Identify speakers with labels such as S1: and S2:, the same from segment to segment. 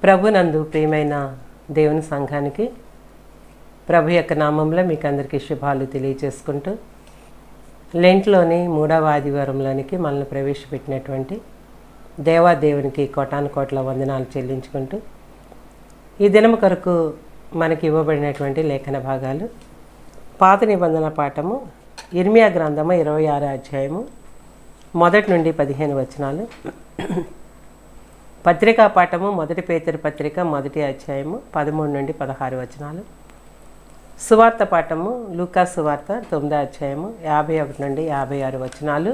S1: ప్రభునందు ప్రియమైన దేవుని సంఘానికి ప్రభు యొక్క నామంలో మీకు అందరికీ శుభాలు తెలియజేసుకుంటూ లెంట్లోని 3వ ఆదివారంలోనికి మనల్ని ప్రవేశపెట్టినటువంటి దేవాదేవునికి కోటాను కోట్ల వందనాలు చెల్లించుకుంటూ ఈ దినం కొరకు మనకి ఇవ్వబడినటువంటి లేఖన భాగాలు పాత నిబంధన పాఠము ఇర్మియా గ్రంథము 26వ అధ్యాయము 1 నుండి 15 వచనాలు, పత్రికా పాఠము 1 పేతురు పత్రిక 1వ అధ్యాయము 13 నుండి 16 వచనాలు, సువార్త పాఠము లూకా సువార్త 9వ అధ్యాయము 51 నుండి 56 వచనాలు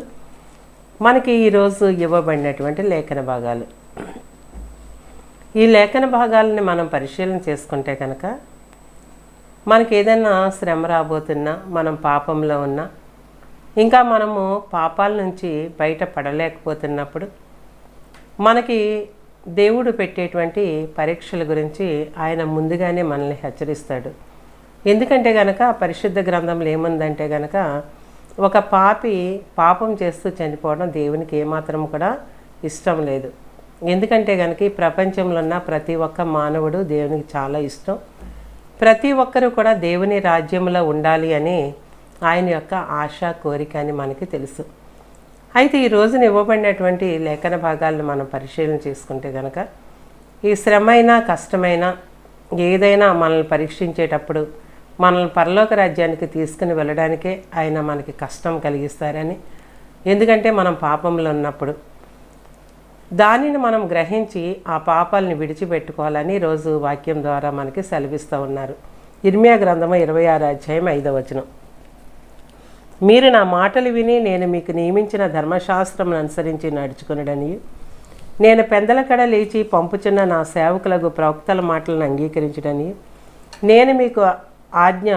S1: మనకి ఈరోజు ఇవ్వబడినటువంటి లేఖన భాగాలు. ఈ లేఖన భాగాలని మనం పరిశీలన చేసుకుంటే కనుక మనకి ఏదైనా శ్రమ రాబోతున్నా, మనం పాపంలో ఉన్నా, ఇంకా మనము పాపాల నుంచి బయట పడలేకపోతున్నప్పుడు మనకి దేవుడు పెట్టేటువంటి పరీక్షల గురించి ఆయన ముందుగానే మనల్ని హెచ్చరిస్తాడు. ఎందుకంటే కనుక పరిశుద్ధ గ్రంథంలో ఏముందంటే కనుక ఒక పాపి పాపం చేస్తూ చనిపోవడం దేవునికి ఏమాత్రం కూడా ఇష్టం లేదు. ఎందుకంటే కనుక ఈ ప్రపంచంలో ఉన్న ప్రతి ఒక్క మానవుడు దేవునికి చాలా ఇష్టం. ప్రతి ఒక్కరూ కూడా దేవుని రాజ్యంలో ఉండాలి అని ఆయన యొక్క ఆశ, కోరిక అని మనకి తెలుసు. అయితే ఈ రోజున ఇవ్వబడినటువంటి లేఖన భాగాలను మనం పరిశీలన చేసుకుంటే కనుక ఈ శ్రమైన కష్టమైన ఏదైనా మనల్ని పరీక్షించేటప్పుడు మనల్ని పరలోక రాజ్యానికి తీసుకుని వెళ్ళడానికే ఆయన మనకి కష్టం కలిగిస్తారని, ఎందుకంటే మనం పాపంలో ఉన్నప్పుడు దానిని మనం గ్రహించి ఆ పాపాలని విడిచిపెట్టుకోవాలని రోజు వాక్యం ద్వారా మనకి సెలవిస్తూ ఉన్నారు. ఇర్మియా గ్రంథము 26వ అధ్యాయం 5వ వచనం, మీరు నా మాటలు విని నేను మీకు నియమించిన ధర్మశాస్త్రం అనుసరించి నడుచుకునడని, నేను పెందలకడ లేచి పంపుచున్న నా సేవకులకు ప్రవక్తల మాటలను అంగీకరించడని, నేను మీకు ఆజ్ఞ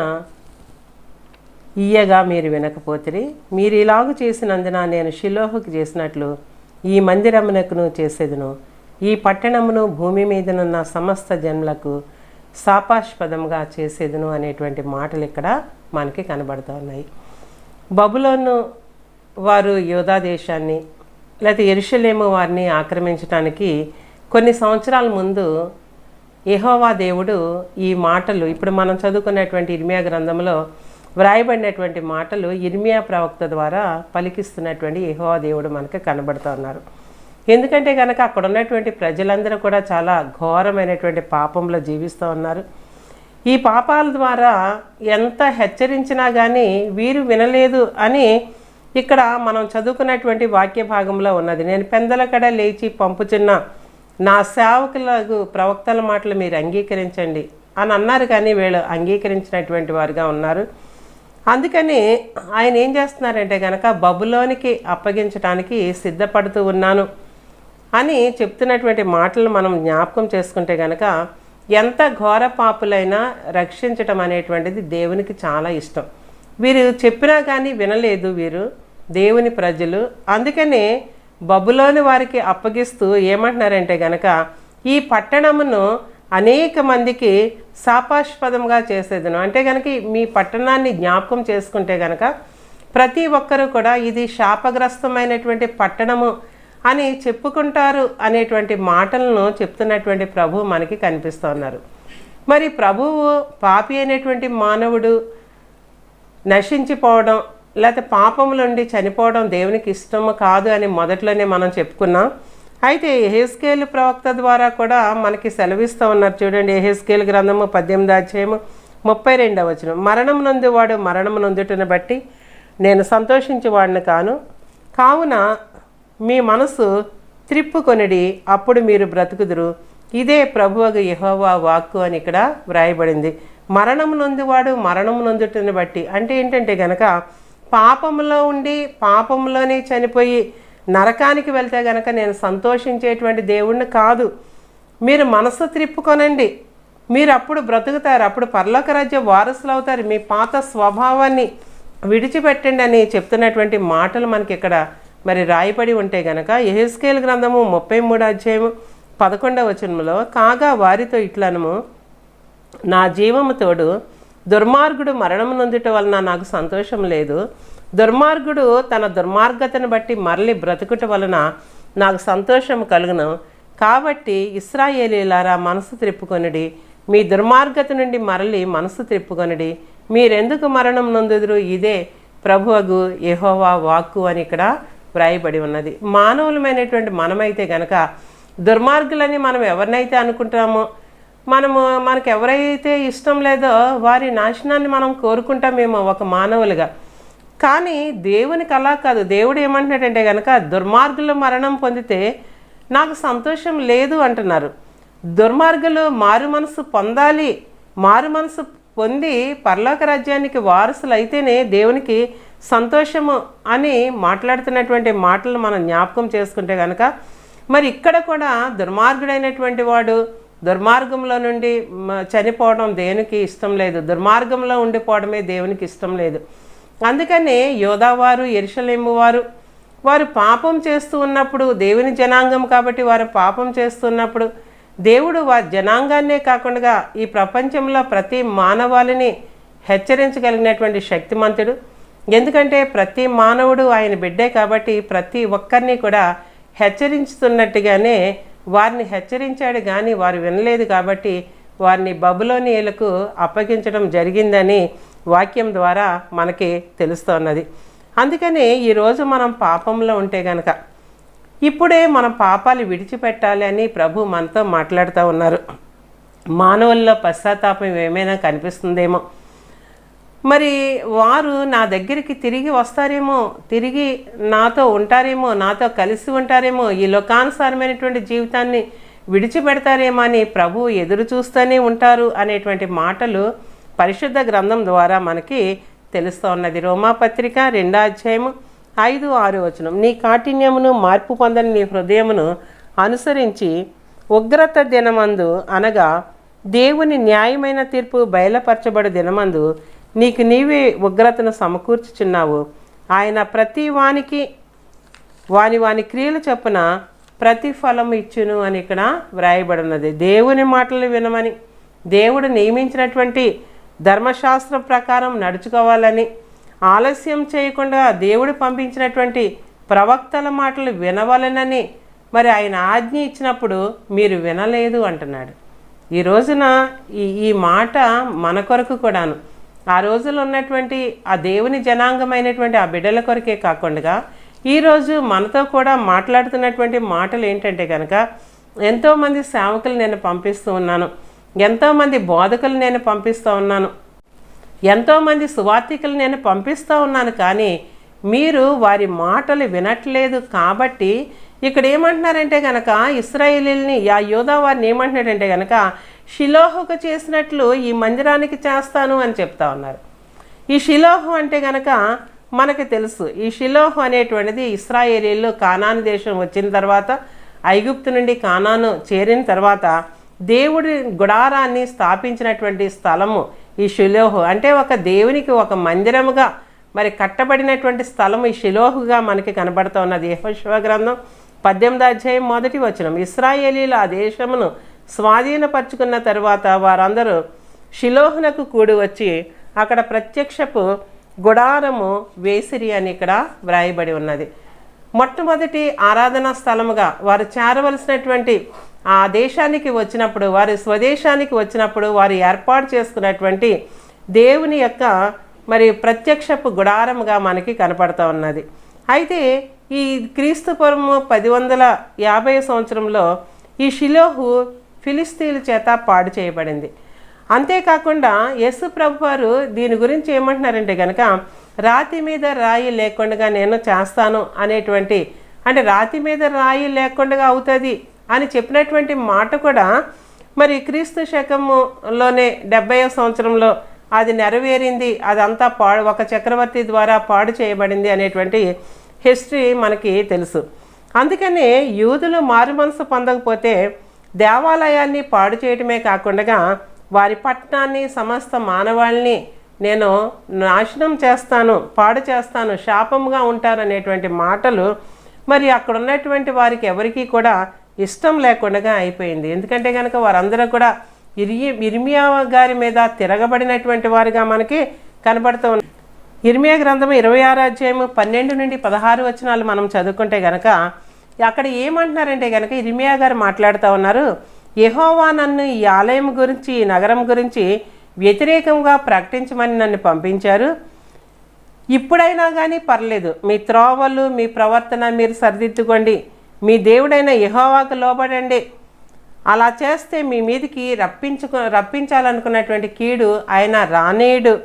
S1: ఇయ్యగా మీరు వినకపోతిరి, మీరు ఇలాగు చేసినందున నేను షిలోహుకు చేసినట్లు ఈ మందిరమునకును చేసేదును, ఈ పట్టణమును భూమి మీదనున్న సమస్త జన్మలకు శాపాస్పదంగా చేసేదును అనేటువంటి మాటలు ఇక్కడ మనకి కనబడుతూ ఉన్నాయి. బబులోను వారు యోధా దేశాన్ని లేకపోతే యెరూషలేము వారిని ఆక్రమించడానికి కొన్ని సంవత్సరాల ముందు యెహోవా దేవుడు ఈ మాటలు ఇప్పుడు మనం చదువుకున్నటువంటి ఇర్మియా గ్రంథంలో వ్రాయబడినటువంటి మాటలు ఇర్మియా ప్రవక్త ద్వారా పలికిస్తున్నటువంటి యెహోవా దేవుడు మనకి కనబడుతూ ఉన్నారు. ఎందుకంటే కనుక అక్కడ ఉన్నటువంటి ప్రజలందరూ కూడా చాలా ఘోరమైనటువంటి పాపంలో జీవిస్తూ ఉన్నారు. ఈ పాపాల ద్వారా ఎంత హెచ్చరించినా కానీ వీరు వినలేదు అని ఇక్కడ మనం చదువుకున్నటువంటి వాక్య భాగంలో ఉన్నది. నేను పెందలకడ లేచి పంపుచున్న నా సేవకులకు ప్రవక్తల మాటలు మీరు అంగీకరించండి అని అన్నారు, కానీ వీళ్ళు అంగీకరించినటువంటి వారుగా ఉన్నారు. అందుకని ఆయన ఏం చేస్తున్నారంటే కనుక బబులోనికి అప్పగించడానికి సిద్ధపడుతూ ఉన్నాను అని చెప్తున్నటువంటి మాటలు మనం జ్ఞాపకం చేసుకుంటే కనుక ఎంత ఘోర పాపులైనా రక్షించటం అనేటువంటిది దేవునికి చాలా ఇష్టం. వీరు చెప్పినా కానీ వినలేదు వీరు దేవుని ప్రజలు. అందుకనే బబులోని వారికి అప్పగిస్తూ ఏమంటున్నారంటే కనుక ఈ పట్టణమును అనేక మందికి శాపాస్పదంగా చేసేదను, అంటే కనుక మీ పట్టణాన్ని జ్ఞాపకం చేసుకుంటే కనుక ప్రతి ఒక్కరూ కూడా ఇది శాపగ్రస్తమైనటువంటి పట్టణము అని చెప్పుకుంటారు అనేటువంటి మాటలను చెప్తున్నటువంటి ప్రభువు మనకి కనిపిస్తూ ఉన్నారు. మరి ప్రభువు పాపి అయినటువంటి మానవుడు నశించిపోవడం లేకపోతే పాపముల నుండి చనిపోవడం దేవునికి ఇష్టము కాదు అని మొదట్లోనే మనం చెప్పుకున్నాం. అయితే యెహెజ్కేలు ప్రవక్త ద్వారా కూడా మనకి సెలవిస్తూ ఉన్నారు. చూడండి, యెహెజ్కేలు గ్రంథము 18వ అధ్యాయము 32వ వచనం, మరణం నందు వాడు మరణము నొందుటను బట్టి నేను సంతోషించేవాడిని కావున మీ మనసు త్రిప్పుకొనిడి, అప్పుడు మీరు బ్రతుకుదురు, ఇదే ప్రభువగు యెహోవా వాక్కు అని ఇక్కడ వ్రాయబడింది. మరణము నొందువాడు మరణము నొందుటను బట్టి అంటే ఏంటంటే కనుక పాపంలో ఉండి పాపంలోనే చనిపోయి నరకానికి వెళ్తే కనుక నేను సంతోషించేటువంటి దేవుణ్ణి కాదు. మీరు మనసు త్రిప్పుకొనండి, మీరు అప్పుడు బ్రతుకుతారు, అప్పుడు పరలోక రాజ్య వారసులు అవుతారు, మీ పాత స్వభావాన్ని విడిచిపెట్టండి అని చెప్తున్నటువంటి మాటలు మనకి ఇక్కడ మరి రాయబడి ఉంటే కనుక యెహెజ్కేలు గ్రంథము 33వ అధ్యాయము 11వ వచనంలో, కాగా వారితో ఇట్లనము, నా జీవము తోడు దుర్మార్గుడు మరణము నొందుట వలన నాకు సంతోషం లేదు, దుర్మార్గుడు తన దుర్మార్గతను బట్టి మరలి బ్రతుకుట వలన నాకు సంతోషం కలుగును, కాబట్టి ఇశ్రాయేలీయులారా మనసు త్రిప్పుకొనుడి, మీ దుర్మార్గత నుండి మరలి మనసు త్రిప్పుకొనుడి, మీరెందుకు మరణం నొందుదురు, ఇదే ప్రభువగు యెహోవా వాక్కు అని ఇక్కడ వ్రాయబడి ఉన్నది. మానవులమైనటువంటి మనమైతే గనక దుర్మార్గులని మనం ఎవరినైతే అనుకుంటామో, మనకు ఎవరైతే ఇష్టం లేదో వారి నాశనాన్ని మనం కోరుకుంటామేమో ఒక మానవులుగా. కానీ దేవునికి అలా కాదు. దేవుడు ఏమంటున్నాడంటే కనుక దుర్మార్గులు మరణం పొందితే నాకు సంతోషం లేదు అంటున్నారు. దుర్మార్గులు మారు మనసు పొందాలి, మారు మనసు పొంది పరలోక రాజ్యానికి వారసులు అయితేనే దేవునికి సంతోషము అని మాట్లాడుతున్నటువంటి మాటలు మనం జ్ఞాపకం చేసుకుంటే కనుక మరి ఇక్కడ కూడా దుర్మార్గుడైనటువంటి వాడు దుర్మార్గంలో నుండి చనిపోవడం దేవునికి ఇష్టం లేదు, దుర్మార్గంలో ఉండిపోవడమే దేవునికి ఇష్టం లేదు. అందుకనే యోధావారు యెరూషలేము వారు పాపం చేస్తూ ఉన్నప్పుడు, దేవుని జనాంగం కాబట్టి వారు పాపం చేస్తున్నప్పుడు దేవుడు వారి జనాంగాన్నే కాకుండా ఈ ప్రపంచంలో ప్రతి మానవాళిని హెచ్చరించగలిగినటువంటి శక్తిమంతుడు. ఎందుకంటే ప్రతి మానవుడు ఆయన బిడ్డే కాబట్టి ప్రతి ఒక్కరిని కూడా హెచ్చరించుతున్నట్టుగానే వారిని హెచ్చరించాడు, కానీ వారు వినలేదు కాబట్టి వారిని బబులోనీయులకు అప్పగించడం జరిగిందని వాక్యం ద్వారా మనకి తెలుస్తున్నది. అందుకని ఈరోజు మనం పాపంలో ఉంటే గనక ఇప్పుడే మనం పాపాలు విడిచిపెట్టాలి అని ప్రభు మనతో మాట్లాడుతూ ఉన్నారు. మానవుల్లో పశ్చాత్తాపం ఏమైనా కనిపిస్తుందేమో, మరి వారు నా దగ్గరికి తిరిగి వస్తారేమో, తిరిగి నాతో ఉంటారేమో, నాతో కలిసి ఉంటారేమో, ఈ లోకానుసారమైనటువంటి జీవితాన్ని విడిచిపెడతారేమో అని ప్రభు ఎదురు చూస్తూనే ఉంటారు అనేటువంటి మాటలు పరిశుద్ధ గ్రంథం ద్వారా మనకి తెలుస్తూ ఉన్నది. రోమాపత్రిక 2వ అధ్యాయము 5-6 వచనం. నీ కాఠిన్యమును మార్పు పొందని నీ హృదయమును అనుసరించి ఉగ్రత దినమందు అనగా దేవుని న్యాయమైన తీర్పు బయలుపరచబడు దినమందు నీకు నీవే ఉగ్రతను సమకూర్చుచున్నావు. ఆయన ప్రతి వానికి వాని క్రియలు చొప్పున ప్రతిఫలం ఇచ్చును అని ఇక్కడ వ్రాయబడి ఉన్నది. దేవుని మాటలు వినమని, దేవుడు నియమించినటువంటి ధర్మశాస్త్రం ప్రకారం నడుచుకోవాలని, ఆలస్యం చేయకుండా దేవుడు పంపించినటువంటి ప్రవక్తల మాటలు వినవలనని మరి ఆయన ఆజ్ఞ ఇచ్చినప్పుడు మీరు వినలేదు అంటున్నాడు. ఈ రోజున ఈ మాట మన కొరకు కూడాను, ఆ రోజుల్లో ఉన్నటువంటి ఆ దేవుని జనాంగమైనటువంటి ఆ బిడ్డల కొరకే కాకుండా ఈరోజు మనతో కూడా మాట్లాడుతున్నటువంటి మాటలు ఏంటంటే కనుక ఎంతోమంది సేవకులు నేను పంపిస్తూ ఉన్నాను, ఎంతోమంది బోధకులు నేను పంపిస్తూ ఉన్నాను, ఎంతోమంది సువార్థికులు నేను పంపిస్తూ ఉన్నాను, కానీ మీరు వారి మాటలు వినట్లేదు. కాబట్టి ఇక్కడ ఏమంటున్నారంటే కనుక ఇశ్రాయేలీల్ని ఆ యోధా వారిని ఏమంటున్నాడంటే కనుక షిలోహుకు చేసినట్లు ఈ మందిరానికి చేస్తాను అని చెప్తా ఉన్నారు. ఈ షిలోహు అంటే కనుక మనకి తెలుసు, ఈ షిలోహు అనేటువంటిది ఇశ్రాయేలీలు కానాను దేశం వచ్చిన తర్వాత, ఐగుప్తు నుండి కానాను చేరిన తర్వాత దేవుడి గుడారాన్ని స్థాపించినటువంటి స్థలము ఈ షిలోహు. అంటే ఒక దేవునికి ఒక మందిరముగా మరి కట్టబడినటువంటి స్థలము ఈ షిలోహుగా మనకి కనబడుతూ ఉన్నది. యెహోషువ గ్రంథం 18వ అధ్యాయం 1వ వచనం. ఇశ్రాయేలీలు ఆ దేశమును స్వాధీనపరుచుకున్న తర్వాత వారందరూ షిలోహునకు కూడి వచ్చి అక్కడ ప్రత్యక్షపు గుడారము వేసిరి అని ఇక్కడ వ్రాయబడి ఉన్నది. మొట్టమొదటి ఆరాధనా స్థలముగా వారు చేరవలసినటువంటి ఆ దేశానికి వచ్చినప్పుడు, వారి స్వదేశానికి వచ్చినప్పుడు వారు ఏర్పాటు చేసుకున్నటువంటి దేవుని యొక్క మరి ప్రత్యక్షపు గుడారముగా మనకి కనపడుతూ ఉన్నది. అయితే ఈ క్రీస్తు పూర్వము 1050 సంవత్సరంలో ఈ షిలోహు ఫిలిస్తీన్ల చేత పాడు చేయబడింది. అంతేకాకుండా యేసు ప్రభు వారు దీని గురించి ఏమంటున్నారంటే కనుక రాతి మీద రాయి లేకుండా నేను చేస్తాను అనేటువంటి, అంటే రాతి మీద రాయి లేకుండా అవుతుంది అని చెప్పినటువంటి మాట కూడా మరి క్రీస్తు శకములోనే 70వ సంవత్సరంలో అది నెరవేరింది. అదంతా ఒక చక్రవర్తి ద్వారా పాడు చేయబడింది అనేటువంటి హిస్టరీ మనకి తెలుసు. అందుకనే యూదులు మారు మనసు పొందకపోతే దేవాలయాన్ని పాడు చేయటమే కాకుండా వారి పట్టణాన్ని సమస్త మానవాళిని నేను నాశనం చేస్తాను, పాడు చేస్తాను, శాపముగా ఉంటారనేటువంటి మాటలు మరి అక్కడ ఉన్నటువంటి వారికి ఎవరికీ కూడా ఇష్టం లేకుండా అయిపోయింది. ఎందుకంటే కనుక వారందరూ కూడా ఇర్మియా గారి మీద తిరగబడినటువంటి వారిగా మనకి కనబడుతూ ఉంది. ఇర్మియా గ్రంథము 26వ అధ్యాయము 12 నుండి 16 వచనాలు మనం చదువుకుంటే కనుక అక్కడ ఏమంటున్నారంటే కనుక ఇర్మియా గారు మాట్లాడుతూ ఉన్నారు, యెహోవా నన్ను ఈ ఆలయం గురించి, ఈ నగరం గురించి వ్యతిరేకంగా ప్రకటించమని నన్ను పంపించారు. ఇప్పుడైనా కానీ పర్లేదు, మీ త్రోవలు, మీ ప్రవర్తన మీరు సరిదిద్దుకోండి, మీ దేవుడైన యెహోవాకు లోబడండి. అలా చేస్తే మీ మీదికి రప్పించాలనుకున్నటువంటి కీడు ఆయన రానేడు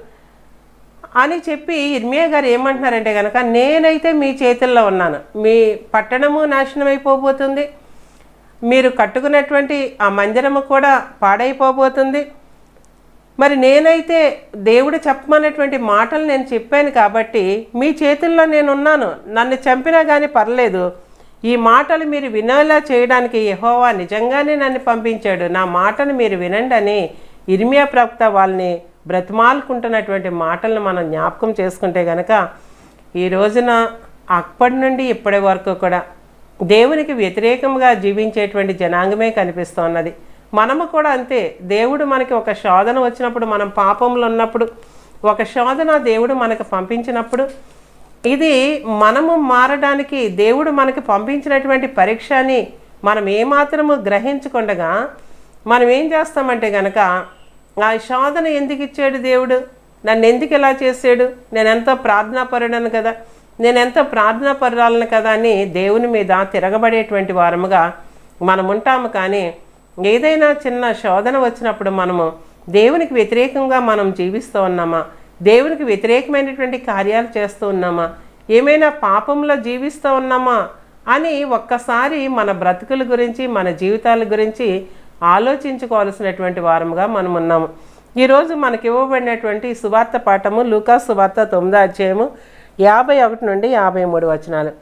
S1: అని చెప్పి ఇర్మియా గారు ఏమంటున్నారంటే కనుక, నేనైతే మీ చేతుల్లో ఉన్నాను, మీ పట్టణము నాశనం అయిపోబోతుంది, మీరు కట్టుకున్నటువంటి ఆ మందిరము కూడా పాడైపోబోతుంది. మరి నేనైతే దేవుడు చెప్పమన్నటువంటి మాటలు నేను చెప్పాను కాబట్టి మీ చేతుల్లో నేనున్నాను, నన్ను చంపినా కానీ పర్లేదు, ఈ మాటలు మీరు వినేలా చేయడానికి యెహోవా నిజంగానే నన్ను పంపించాడు, నా మాటను మీరు వినండి అని ఇర్మియా ప్రవక్త వాళ్ళని బ్రతిమాలుకుంటున్నటువంటి మాటలను మనం జ్ఞాపకం చేసుకుంటే కనుక ఈ రోజున అప్పటి నుండి ఇప్పటి వరకు కూడా దేవునికి వ్యతిరేకంగా జీవించేటువంటి జనాంగమే కనిపిస్తున్నది. మనము కూడా అంతే. దేవుడు మనకి ఒక శోధన వచ్చినప్పుడు, మనం పాపంలో ఉన్నప్పుడు ఒక శోధన దేవుడు మనకు పంపించినప్పుడు, ఇది మనము మారడానికి దేవుడు మనకి పంపించినటువంటి పరీక్ష అని మనం ఏమాత్రము గ్రహించకుండగా మనం ఏం చేస్తామంటే కనుక, ఆ శోధన ఎందుకు ఇచ్చాడు దేవుడు, నన్ను ఎందుకు ఇలా చేసాడు, నేనెంతో ప్రార్థనాపరుడను కదా, నేనెంతో ప్రార్థనాపరురాలను కదా అని దేవుని మీద తిరగబడేటువంటి వారముగా మనం ఉంటాము. కానీ ఏదైనా చిన్న శోధన వచ్చినప్పుడు మనము దేవునికి వ్యతిరేకంగా మనం జీవిస్తూ ఉన్నామా, దేవునికి వ్యతిరేకమైనటువంటి కార్యాలు చేస్తూ ఉన్నామా, ఏమైనా పాపంలో జీవిస్తూ ఉన్నామా అని ఒక్కసారి మన బ్రతుకుల గురించి, మన జీవితాల గురించి ఆలోచించుకోవాల్సినటువంటి వారముగా మనం ఉన్నాము. ఈరోజు మనకి ఇవ్వబడినటువంటి సువార్త పాఠము లూకా సువార్త 9వ అధ్యాయము 51 నుండి 53 వచనాలు.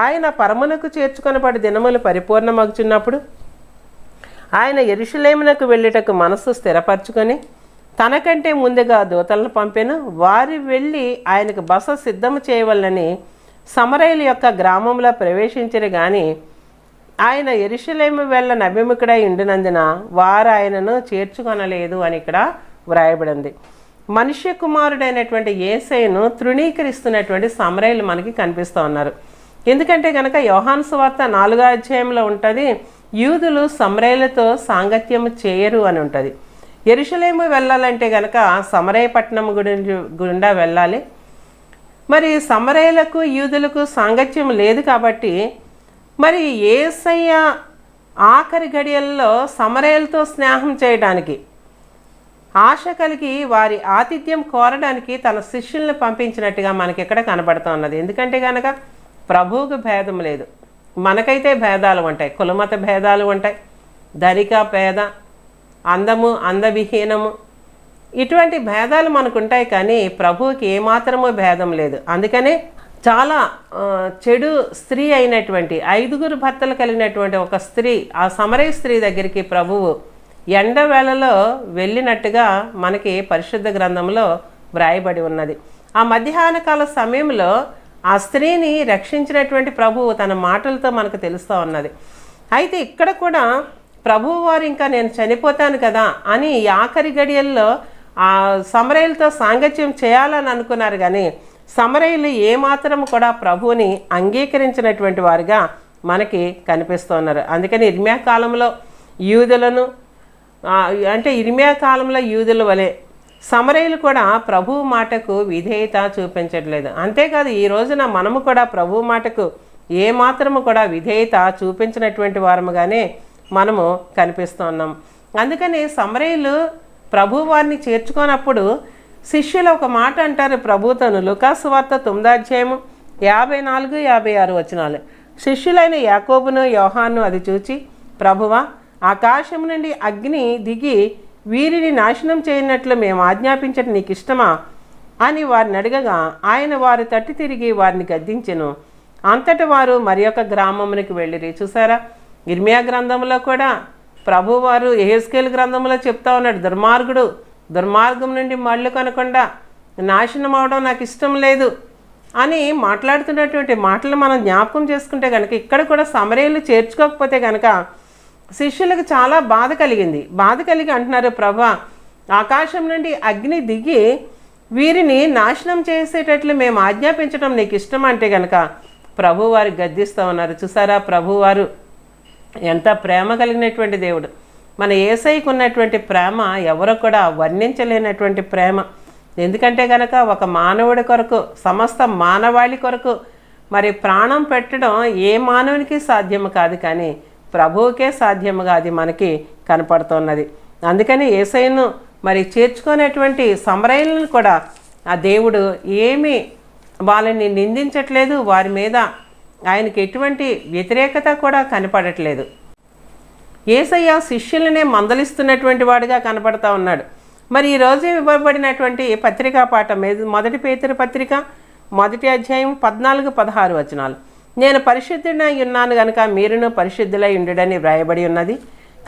S1: ఆయన పరమునకు చేర్చుకొనబడి దినములు పరిపూర్ణమగుచున్నప్పుడు ఆయన యెరూషలేమునకు వెళ్ళుటకు మనస్సు స్థిరపరచుకొని తనకంటే ముందుగా దూతలను పంపెను. వారు వెళ్ళి ఆయనకు బస సిద్ధము చేయవలనని సమరయుల యొక్క గ్రామంలో ప్రవేశించరు. కానీ ఆయన యెరూషలేము వెళ్ళ అభిముఖుడై ఉండినందున వారు ఆయనను చేర్చుకొనలేదు అని ఇక్కడ వ్రాయబడింది. మనుష్య కుమారుడైనటువంటి యేసయ్యను తృణీకరిస్తున్నటువంటి సమరయులు మనకి కనిపిస్తూ ఉన్నారు. ఎందుకంటే కనుక యోహాను సువార్త 4వ అధ్యాయంలో ఉంటుంది, యూదులు సమరయులతో సాంగత్యము చేయరు అని ఉంటుంది. యెరూషలేము వెళ్ళాలంటే కనుక సమరయ పట్టణం గుండా వెళ్ళాలి. మరి సమరయులకు యూదులకు సాంగత్యం లేదు కాబట్టి మరి యేసయ్య ఆఖరి గడియల్లో సమరయులతో స్నేహం చేయడానికి ఆశ కలిగి వారి ఆతిథ్యం కోరడానికి తన శిష్యుల్ని పంపించినట్టుగా మనకి ఇక్కడ కనబడుతూ ఉన్నది. ఎందుకంటే కనుక ప్రభువుకు భేదం లేదు, మనకైతే భేదాలు ఉంటాయి, కులమత భేదాలు ఉంటాయి, ధనిక పేద, అందము అందవిహీనము, ఇటువంటి భేదాలు మనకుంటాయి. కానీ ప్రభువుకి ఏమాత్రమూ భేదం లేదు. అందుకనే చాలా చెడు స్త్రీ అయినటువంటి 5 భర్తలు కలిగినటువంటి ఒక స్త్రీ, ఆ సమరయ స్త్రీ దగ్గరికి ప్రభువు ఎండవేళలో వెళ్ళినట్టుగా మనకి పరిశుద్ధ గ్రంథంలో వ్రాయబడి ఉన్నది. ఆ మధ్యాహ్న కాల సమయంలో ఆ స్త్రీని రక్షించినటువంటి ప్రభువు తన మాటలతో మనకు తెలుస్తూ ఉన్నది. అయితే ఇక్కడ కూడా ప్రభువు వారు ఇంకా నేను చనిపోతాను కదా అని ఆఖరి గడియల్లో ఆ సమరయులతో సాంగత్యం చేయాలని అనుకున్నారు. కానీ సమరయులు ఏమాత్రం కూడా ప్రభువుని అంగీకరించినటువంటి వారుగా మనకి కనిపిస్తున్నారు. అందుకని ఇర్మియా కాలంలో యూదులను అంటే ఇర్మియా కాలంలో యూదుల వలె సమరయులు కూడా ప్రభువు మాటకు విధేయత చూపించట్లేదు. అంతేకాదు ఈ రోజున మనము కూడా ప్రభువు మాటకు ఏమాత్రము కూడా విధేయత చూపించినటువంటి వారముగానే మనము కనిపిస్తూ ఉన్నాం. అందుకని సమరయులు ప్రభు వారిని చేర్చుకున్నప్పుడు శిష్యులు ఒక మాట అంటారు ప్రభుతోను. లూకా సువార్త 9వ అధ్యాయము 54, 56 వచనాలు. శిష్యులైన యాకోబును యోహాను అది చూచి, ప్రభువా, ఆకాశం నుండి అగ్ని దిగి వీరిని నాశనం చేయనట్లు మేము ఆజ్ఞాపించడం నీకు ఇష్టమా అని వారిని అడగగా ఆయన వారు తట్టి తిరిగి వారిని గద్దించెను. అంతటి వారు మరి ఒక గ్రామమునికి వెళ్ళిరి. చూసారా, ఇర్మియా గ్రంథంలో కూడా ప్రభువారు యెహెజ్కేలు గ్రంథంలో చెప్తా ఉన్నాడు, దుర్మార్గం నుండి మళ్ళు కనకుండా నాశనం అవడం నాకు ఇష్టం లేదు అని మాట్లాడుతున్నటువంటి మాటలు మనం జ్ఞాపకం చేసుకుంటే కనుక ఇక్కడ కూడా సమరయులు చేర్చుకోకపోతే కనుక శిష్యులకు చాలా బాధ కలిగి అంటున్నారు, ప్రభా, ఆకాశం నుండి అగ్ని దిగి వీరిని నాశనం చేసేటట్లు మేము ఆజ్ఞాపించడం నీకు ఇష్టం అంటే కనుక ప్రభువారు గద్దిస్తూ ఉన్నారు. చూసారా, ప్రభువారు ఎంత ప్రేమ కలిగినటువంటి దేవుడు. మన యేసయ్యకు ఉన్నటువంటి ప్రేమ ఎవరు కూడా వర్ణించలేనటువంటి ప్రేమ. ఎందుకంటే కనుక ఒక మానవుడి కొరకు, సమస్త మానవాళి కొరకు మరి ప్రాణం పెట్టడం ఏ మానవునికి సాధ్యము కాదు, కానీ ప్రభువుకే సాధ్యముగా అది మనకి కనపడుతున్నది. అందుకని యేసయ్యను మరి చేర్చుకునేటువంటి సమరయులను కూడా ఆ దేవుడు ఏమీ వాళ్ళని నిందించట్లేదు, వారి మీద ఆయనకి ఎటువంటి వ్యతిరేకత కూడా కనపడట్లేదు. యేసయ్య శిష్యులనే మందలిస్తున్నటువంటి వాడుగా కనపడతా ఉన్నాడు. మరి ఈరోజు ఇవ్వబడినటువంటి పత్రికా పాఠం, మొదటి పేతురు పత్రిక 1వ అధ్యాయం 14-16 వచనాలు. నేను పరిశుద్ధుడై ఉన్నాను గనుక మీరును పరిశుద్ధులై ఉండుడని వ్రాయబడి ఉన్నది.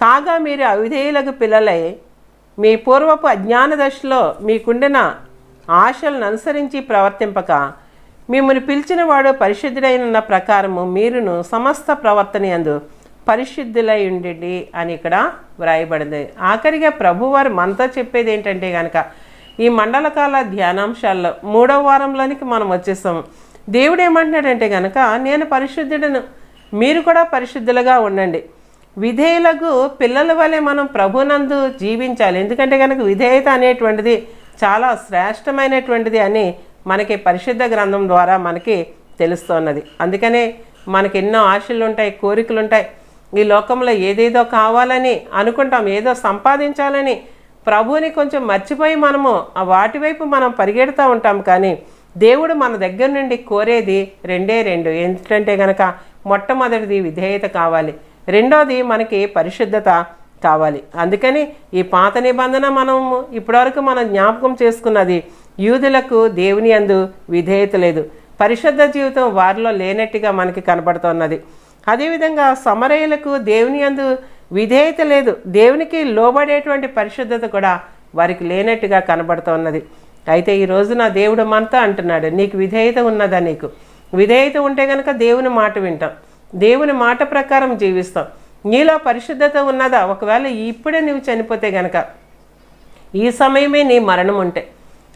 S1: కాగా మీరు అవిధేయులకు పిల్లలై మీ పూర్వపు అజ్ఞాన దశలో మీకుండిన ఆశలను అనుసరించి ప్రవర్తింపక మిమ్మల్ని పిలిచిన వాడు పరిశుద్ధుడైన ప్రకారము మీరును సమస్త ప్రవర్తన యందు పరిశుద్ధులై ఉండి అని ఇక్కడ వ్రాయబడింది. ఆఖరిగా ప్రభువారు మనతో చెప్పేది ఏంటంటే కనుక ఈ మండలకాల ధ్యానాంశాల్లో 3వ వారంలోనికి మనం వచ్చేస్తాము. దేవుడు ఏమంటున్నాడంటే కనుక నేను పరిశుద్ధుడను, మీరు కూడా పరిశుద్ధులుగా ఉండండి. విధేయులకు పిల్లల వలె మనం ప్రభునందు జీవించాలి. ఎందుకంటే కనుక విధేయత అనేటువంటిది చాలా శ్రేష్టమైనటువంటిది అని మనకి పరిశుద్ధ గ్రంథం ద్వారా మనకి తెలుస్తున్నది. అందుకనే మనకి ఎన్నో ఆశలు ఉంటాయి, కోరికలు ఉంటాయి. ఈ లోకంలో ఏదేదో కావాలని అనుకుంటాం, ఏదో సంపాదించాలని. ప్రభువుని కొంచెం మర్చిపోయి మనము వాటి వైపు మనం పరిగెడుతూ ఉంటాం. కానీ దేవుడు మన దగ్గర నుండి కోరేది రెండే రెండు. ఏంటంటే కనుక మొట్టమొదటిది విధేయత కావాలి, రెండోది మనకి పరిశుద్ధత కావాలి. అందుకని ఈ పాత నిబంధన మనము ఇప్పటివరకు మనం జ్ఞాపకం చేసుకున్నది, యూదులకు దేవుని యందు విధేయత లేదు, పరిశుద్ధ జీవితం వారిలో లేనట్టుగా మనకి కనబడుతున్నది. అదేవిధంగా సమరయులకు దేవుని యందు విధేయత లేదు, దేవునికి లోబడేటువంటి పరిశుద్ధత కూడా వారికి లేనట్టుగా కనబడుతున్నది. అయితే ఈ రోజున దేవుడు మనతో అంటున్నాడు, నీకు విధేయత ఉన్నదా? నీకు విధేయత ఉంటే కనుక దేవుని మాట వింటాం, దేవుని మాట ప్రకారం జీవిస్తాం. నీలో పరిశుద్ధత ఉన్నదా? ఒకవేళ ఇప్పుడే నువ్వు చనిపోతే గనక, ఈ సమయమే నీ మరణం ఉంటే,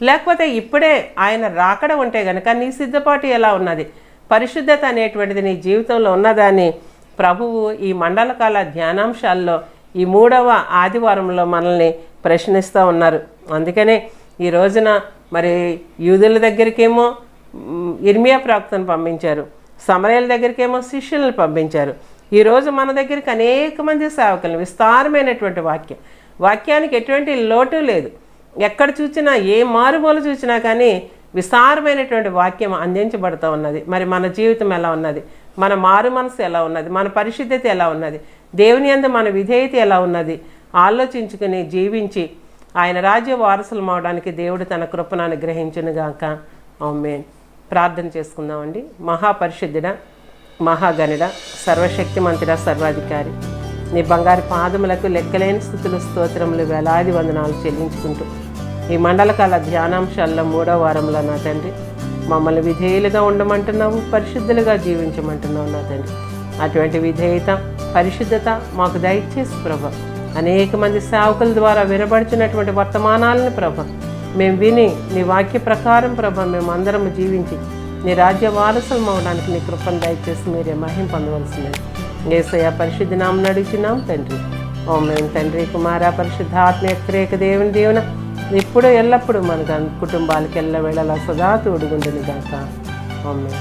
S1: లేకపోతే ఇప్పుడే ఆయన రాకడ ఉంటే గనక నీ సిద్ధపాటు ఎలా ఉన్నది? పరిశుద్ధత అనేటువంటిది నీ జీవితంలో ఉన్నదాన్ని ప్రభువు ఈ మండలకాల ధ్యానాంశాల్లో ఈ 3వ ఆదివారంలో మనల్ని ప్రశ్నిస్తూ ఉన్నారు. అందుకనే ఈ రోజున మరి యూదుల దగ్గరికేమో ఇర్మియా ప్రవక్తను పంపించారు, సమరయుల దగ్గరికేమో శిష్యులను పంపించారు. ఈరోజు మన దగ్గరికి అనేక మంది సేవకులను, విస్తారమైనటువంటి వాక్యానికి ఎటువంటి లోటు లేదు. ఎక్కడ చూసినా, ఏ మారుమూల చూసినా కానీ విస్తారమైనటువంటి వాక్యం అందించబడుతూ ఉన్నది. మరి మన జీవితం ఎలా ఉన్నది? మన మారు మనసు ఎలా ఉన్నది? మన పరిశుద్ధత ఎలా ఉన్నది? దేవుని యందు మన విధేయత ఎలా ఉన్నది? ఆలోచించుకుని జీవించి ఆయన రాజ్య వారసులం అవడానికి దేవుడు తన కృపను అనుగ్రహించునుగాక. ఆమేన్. ప్రార్థన చేసుకుందామండి. మహాపరిశుద్ధుడా, మహాగణుడ, సర్వశక్తిమంతుడ, సర్వాధికారి, నీ బంగారు పాదములకు లెక్కలేని స్థుతులు, స్తోత్రములు, వేలాది వందనాలు చెల్లించుకుంటూ ఈ మండలకాల ధ్యానాంశాల్లో 3వ వారంలో నా తండ్రి మమ్మల్ని విధేయులుగా ఉండమంటున్నావు, పరిశుద్ధులుగా జీవించమంటున్నావు నా తండ్రి. అటువంటి విధేయత, పరిశుద్ధత మాకు దయచేసి ప్రభ, అనేక మంది సేవకుల ద్వారా వినబడుచున్నటువంటి వర్తమానాలను ప్రభ మేము విని నీ వాక్య ప్రకారం ప్రభ మేము అందరం జీవించి నీ రాజ్య వారసులం అవడానికి నీ కృపను దయచేసి మీరే మహిమ పొందవలసిందని యేసయ్య పరిశుద్ధ నామమున అడుగుచున్నాం తండ్రి. ఆమేన్. తండ్రి, కుమార, పరిశుద్ధాత్మ త్రియేక దేవుని దీవెన ఇప్పుడు ఎల్లప్పుడూ మన కుటుంబాలకు ఎల్లవేళలా సదా తోడుగుండును గాక. ఆమేన్.